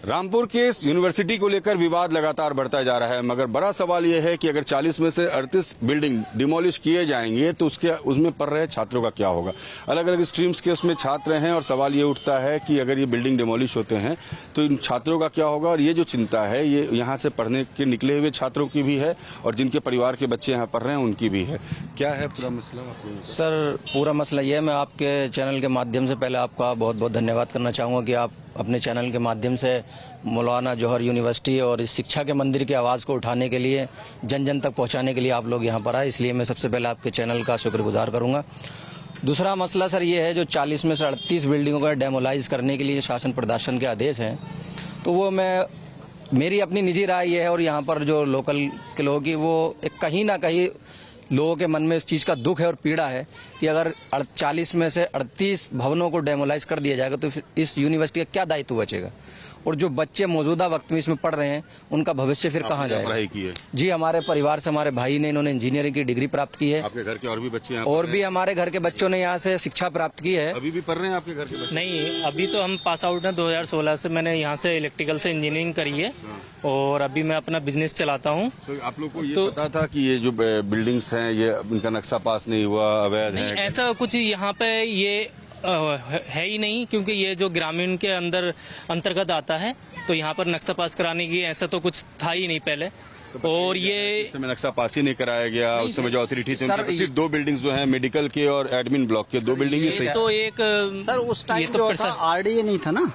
रामपुर के इस यूनिवर्सिटी को लेकर विवाद लगातार बढ़ता जा रहा है, मगर बड़ा सवाल यह है कि अगर 40 में से 38 बिल्डिंग डिमोलिश किए जाएंगे तो उसमें पढ़ रहे छात्रों का क्या होगा। अलग अलग स्ट्रीम्स के उसमें छात्र हैं और सवाल ये उठता है कि अगर ये बिल्डिंग डिमोलिश होते हैं तो इन छात्रों का क्या होगा। और ये जो चिंता है ये यहाँ से पढ़ने के निकले हुए छात्रों की भी है और जिनके परिवार के बच्चे यहाँ पढ़ रहे हैं उनकी भी है। क्या है पूरा मसला? सर पूरा मसला ये है, मैं आपके चैनल के माध्यम से पहले आपका बहुत बहुत धन्यवाद करना चाहूँगा कि आप अपने चैनल के माध्यम से मौलाना जौहर यूनिवर्सिटी और इस शिक्षा के मंदिर की आवाज़ को उठाने के लिए, जन जन तक पहुंचाने के लिए आप लोग यहां पर आए, इसलिए मैं सबसे पहले आपके चैनल का शुक्रगुजार करूंगा। दूसरा मसला सर ये है, जो 40 में से 38 बिल्डिंगों का डेमोलाइज करने के लिए शासन प्रशासन के आदेश हैं, तो वो मेरी अपनी निजी राय ये है और यहाँ पर जो लोकल के लोगों की वो एक कहीं ना कहीं लोगों के मन में इस चीज़ का दुख है और पीड़ा है कि अगर 40 में से 38 भवनों को डेमोलाइज कर दिया जाएगा तो फिर इस यूनिवर्सिटी का क्या दायित्व बचेगा और जो बच्चे मौजूदा वक्त में इसमें पढ़ रहे हैं उनका भविष्य फिर कहाँ जाएगा। पढ़ाई की है जी, हमारे परिवार से हमारे भाई ने, इन्होंने इंजीनियरिंग की डिग्री प्राप्त की है। आपके घर के और भी बच्चे हैं? और भी हमारे घर के बच्चों ने यहाँ से शिक्षा प्राप्त की है। अभी भी पढ़ रहे हैं आपके घर के बच्चे? नहीं, अभी तो हम पास आउट हैं 2016 से। मैंने यहाँ से इलेक्ट्रिकल से इंजीनियरिंग करी है और अभी मैं अपना बिजनेस चलाता हूँ। तो आप लोग को ये पता था कि ये जो बिल्डिंग्स हैं ये इनका नक्शा पास नहीं हुआ, अवैध है? ऐसा कुछ यहाँ पे ये है ही नहीं, क्योंकि ये जो ग्रामीण के अंतर्गत आता है, तो यहाँ पर नक्शा पास कराने की ऐसा तो कुछ था ही नहीं पहले। और ये इस समय नक्शा पास ही नहीं कराया गया। उस समय जो अथॉरिटी थी उनके सिर्फ 2 बिल्डिंग्स जो हैं, मेडिकल के और एडमिन ब्लॉक के 2 बिल्डिंग ही सही। तो एक सर उस टाइम तो आरडीए नहीं था ना,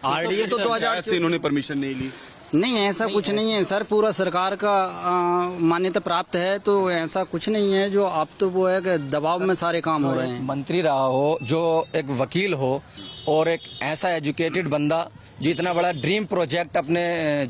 आरडीए तो 2000 से इन्होंने परमिशन नहीं ली। नहीं, ऐसा कुछ नहीं है सर, पूरा सरकार का मान्यता प्राप्त है, तो ऐसा कुछ नहीं है। जो आप तो वो है कि दबाव में सारे काम हो रहे हैं। मंत्री रहा हो, जो एक वकील हो और एक ऐसा एजुकेटेड बंदा जो इतना बड़ा ड्रीम प्रोजेक्ट अपने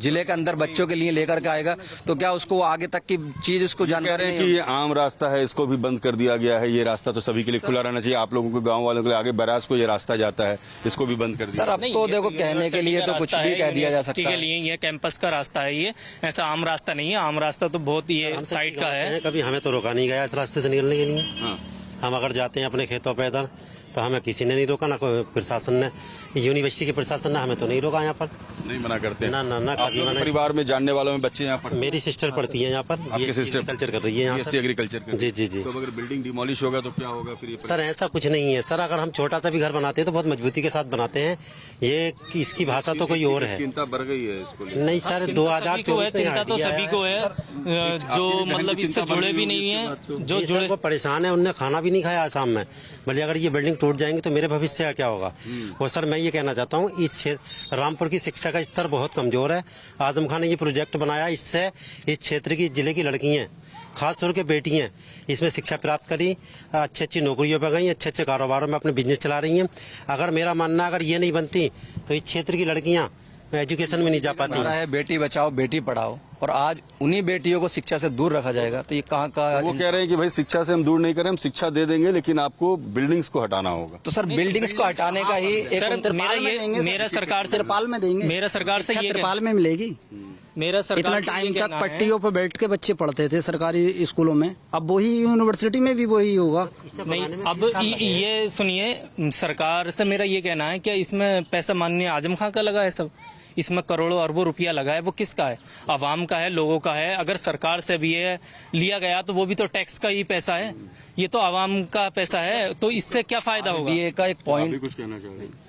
जिले के अंदर बच्चों के लिए लेकर के आएगा, तो क्या उसको आगे तक की चीज उसको जानकारी नहीं? कि ये आम रास्ता है, इसको भी बंद कर दिया गया है। ये रास्ता तो सभी के लिए खुला रहना चाहिए। आप लोगों को, गांव वालों के लिए, आगे बैराज को ये रास्ता जाता है, इसको भी बंद कर दिया। सर अब तो देखो, कहने के लिए तो कुछ भी कह दिया जा सकता है। के लिए ये कैंपस का रास्ता है, ये ऐसा आम रास्ता नहीं है। आम रास्ता तो बहुत ये साइड का है। कभी हमें तो रोका नहीं गया इस रास्ते से निकलने के लिए। हम अगर जाते हैं अपने खेतों पे इधर, तो हमें किसी ने नहीं रोका, ना कोई प्रशासन ने, यूनिवर्सिटी के प्रशासन ने हमें तो नहीं रोका। यहाँ पर नहीं मना करते? ना ना ना, कभी मना। परिवार में जानने वालों में बच्चे यहाँ पर? मेरी सिस्टर पढ़ती है यहाँ पर, आपकी सिस्टर एग्रीकल्चर कर रही है यहाँ से? एग्रीकल्चर। जी जी जी। तो अगर बिल्डिंग डिमोलिश होगा तो क्या होगा फिर? सर ऐसा कुछ नहीं है सर, अगर हम छोटा सा भी घर बनाते हैं तो बहुत मजबूती के साथ बनाते हैं। ये इसकी भाषा तो कोई और है। चिंता बढ़ गई है इसको? नहीं सर, 2024 चिंता तो सभी को है, जो मतलब इससे जुड़े भी नहीं है, जो जुड़े परेशान है। उनने खाना भी नहीं खाया शाम में, भले अगर ये बिल्डिंग टूट जाएंगे तो मेरे भविष्य का क्या होगा। और सर मैं ये कहना चाहता हूँ, इस क्षेत्र रामपुर की शिक्षा का स्तर बहुत कमजोर है। आजम खान ने ये प्रोजेक्ट बनाया, इससे इस क्षेत्र की, जिले की लड़कियां, खास तौर के बेटियां इसमें शिक्षा प्राप्त करी, अच्छी अच्छी नौकरियों पर गई, अच्छे अच्छे कारोबारों में अपने बिजनेस चला रही हैं। अगर मेरा मानना, अगर ये नहीं बनती तो इस क्षेत्र की लड़कियां एजुकेशन में नहीं जा पाती है। बेटी बचाओ बेटी पढ़ाओ, और आज उन्हीं बेटियों को शिक्षा से दूर रखा जाएगा, तो ये कहाँ का? वो कह रहे हैं कि भाई शिक्षा से हम दूर नहीं करें, हम शिक्षा दे देंगे, लेकिन आपको बिल्डिंग्स को हटाना होगा। तो सर बिल्डिंग्स को हटाने का ही एक मेरा सरकार से तिरपाल में देंगे, मेरा सरकार से ये तिरपाल में मिलेगी। मेरा सरकार इतना टाइम तक पट्टियों पर बैठ के बच्चे पढ़ते थे सरकारी स्कूलों में, अब वही यूनिवर्सिटी में भी वही होगा। नहीं, अब ये सुनिए, सरकार से मेरा ये कहना है, क्या इसमें पैसा माननीय आजम खां का लगा है? सब इसमें करोड़ों अरबों रुपया लगा है, वो किसका है? आवाम का है, लोगों का है। अगर सरकार से भी ये लिया गया तो वो भी तो टैक्स का ही पैसा है, ये तो आवाम का पैसा है, तो इससे क्या फायदा होगा? ये का एक पॉइंट कुछ कहना चाह रहे हैं,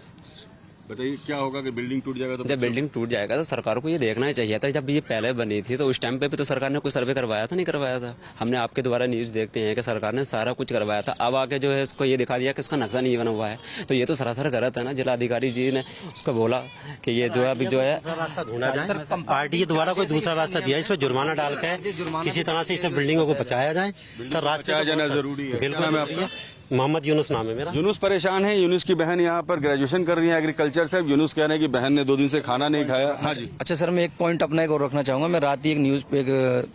बताइए क्या होगा कि बिल्डिंग टूट जाएगा तो? जब बिल्डिंग टूट जाएगा तो सरकार को ये देखना ही चाहिए था। जब ये पहले बनी थी तो उस टाइम पे भी तो सरकार ने कोई सर्वे करवाया था? नहीं करवाया था। हमने आपके द्वारा न्यूज देखते हैं कि सरकार ने सारा कुछ करवाया था। अब आके जो है इसको ये दिखा दिया कि इसका नक्शा नहीं बना हुआ है, तो ये तो सरासर गलत है ना। जिलाधिकारी जी ने उसको बोला कि ये जो है अभी जो है रास्ता ढूंढा जाए, पार्टी के द्वारा कोई दूसरा रास्ता दिया, इस पर जुर्माना डाल के किसी तरह से इस बिल्डिंगों को बचाया जाए। सर रास्ता जाना जरूरी है। बिल्कुल। मोहम्मद यूनुस नाम है मेरा। यूनुस परेशान है। यूनुस की बहन यहाँ पर ग्रेजुएशन कर रही है एग्रीकल्चर से। यूनुस कह रहे हैं कि बहन ने 2 दिन से खाना नहीं खाया। हाँ जी। अच्छा सर, मैं एक पॉइंट अपना एक और रखना चाहूंगा। मैं रात ही एक न्यूज पे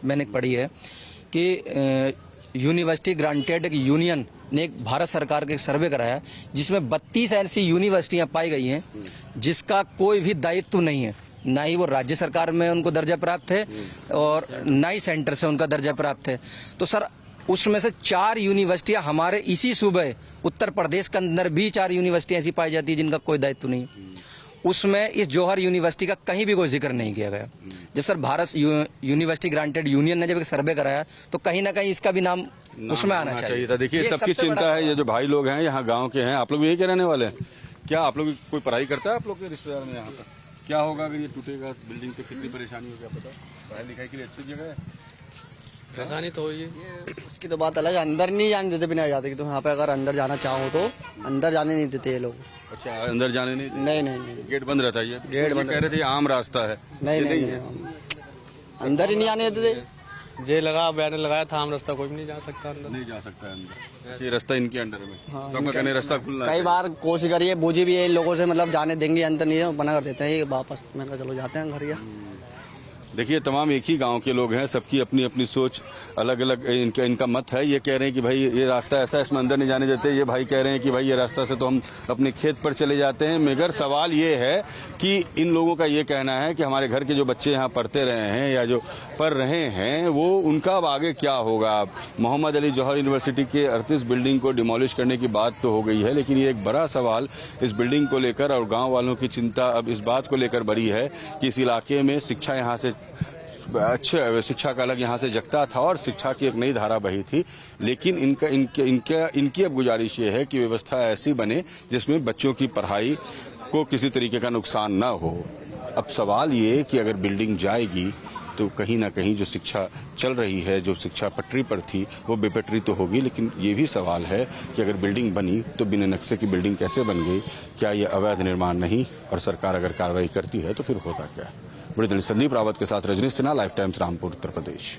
मैंने पढ़ी है कि यूनिवर्सिटी ग्रांटेड एक यूनियन ने एक भारत सरकार के सर्वे कराया जिसमें 32 ऐसी यूनिवर्सिटियां पाई गई हैं जिसका कोई भी दायित्व नहीं है, ना ही वो राज्य सरकार में उनको दर्जा प्राप्त है और ना ही सेंटर से उनका दर्जा प्राप्त है। तो सर उसमें से 4 यूनिवर्सिटियां हमारे इसी सूबे उत्तर प्रदेश के अंदर भी 4 यूनिवर्सिटियां ऐसी पाई जाती है जिनका कोई दायित्व नहीं है। उसमें इस जौहर यूनिवर्सिटी का कहीं भी कोई जिक्र नहीं किया गया। जब sir Bharat university granted union ने जब एक सर्वे कराया तो कहीं ना कहीं इसका भी नाम उसमें आना चाहिए था। देखिए, ये सबकी सबसे चिंता बड़ा है। ये जो भाई लोग हैं यहाँ गांव के हैं, आप लोग भी यही के रहने वाले हैं क्या? आप लोग कोई पढ़ाई करता है आप लोग के रिश्तेदार में यहाँ पर? क्या होगा अगर ये टूटेगा बिल्डिंग तो कितनी परेशानी होगी? पता पढ़ाई लिखाई के लिए अच्छी जगह है? परेशानी तो हुई है, उसकी तो बात अलग है। अंदर नहीं जाने देते बिना इजाजत के। तो यहाँ पे अगर अंदर जाना चाहो तो अंदर जाने नहीं देते ये लोग। अच्छा, अंदर जाने नहीं? नहीं, गेट बंद रहता है? ये गेट बंद कह रहे थे ये आम रास्ता है। नहीं, अंदर ही नहीं आने देते। जे लगा बैनर लगाया था, आम रास्ता कोई भी नहीं जा सकता अंदर। नहीं जा सकता है अंदर। ये रास्ता इनके अंडर में, तो आपका कहने रास्ता खुलना कई बार कोशिश करिए, बूझी भी है इन लोगों से, मतलब जाने देंगे अंदर नहीं है, मना कर देते हैं ये वापस। मैंने कहा चलो जाते हैं घर। या देखिए, तमाम एक ही गांव के लोग हैं, सबकी अपनी अपनी सोच अलग अलग इनका मत है। ये कह रहे हैं कि भाई ये रास्ता ऐसा है, इसमें अंदर नहीं जाने देते। ये भाई कह रहे हैं कि भाई ये रास्ता से तो हम अपने खेत पर चले जाते हैं। मगर सवाल ये है कि इन लोगों का ये कहना है कि हमारे घर के जो बच्चे यहाँ पढ़ते रहे हैं या जो पढ़ रहे हैं वो उनका अब आगे क्या होगा। मोहम्मद अली जौहर यूनिवर्सिटी के 38 बिल्डिंग को डिमोलिश करने की बात तो हो गई है, लेकिन ये एक बड़ा सवाल इस बिल्डिंग को लेकर और गाँव वालों की चिंता अब इस बात को लेकर बढ़ी है कि इस इलाके में शिक्षा यहाँ से अच्छे शिक्षा का अलग यहाँ से जगता था और शिक्षा की एक नई धारा बही थी। लेकिन इनकी अब गुजारिश ये है कि व्यवस्था ऐसी बने जिसमें बच्चों की पढ़ाई को किसी तरीके का नुकसान न हो। अब सवाल ये कि अगर बिल्डिंग जाएगी तो कहीं ना कहीं जो शिक्षा चल रही है, जो शिक्षा पटरी पर थी, वो बेपटरी तो होगी। लेकिन ये भी सवाल है कि अगर बिल्डिंग बनी तो बिना नक्शे की बिल्डिंग कैसे बन गई? क्या ये अवैध निर्माण नहीं? और सरकार अगर कार्रवाई करती है तो फिर होता क्या? बड़ी दिल्ली संदीप रावत के साथ रजनीश सिन्हा, लाइफ टाइम्स, रामपुर, उत्तर प्रदेश।